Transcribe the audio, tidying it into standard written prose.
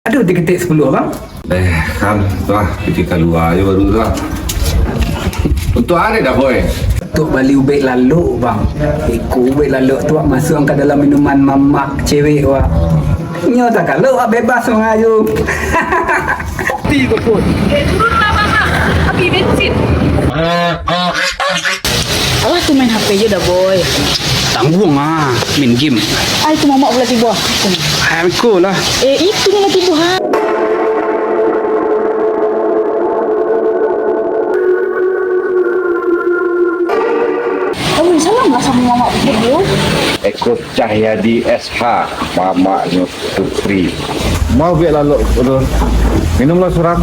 Ada ketik 10 abang? Kan, tu lah. Kita keluar je baru tu lah. Untuk hari dah boy. Tuk balik ubek lalu bang. Ikut ubek lalu tu masuk ke dalam minuman mamak cewek wak. Nyo tak kalau bebas mengayu. Ti kau pun. Turunlah mama, habis bensin. Alah tu main HP je dah boy. Tanggung ah, main game. Ay tu mama pula tiba. Aku lah. Itu yang tiba ha. Oh, salam lah sama mama pula. Eko Cahyadi SH Mamaknya Putri. Mau biar lalu minumlah seorang.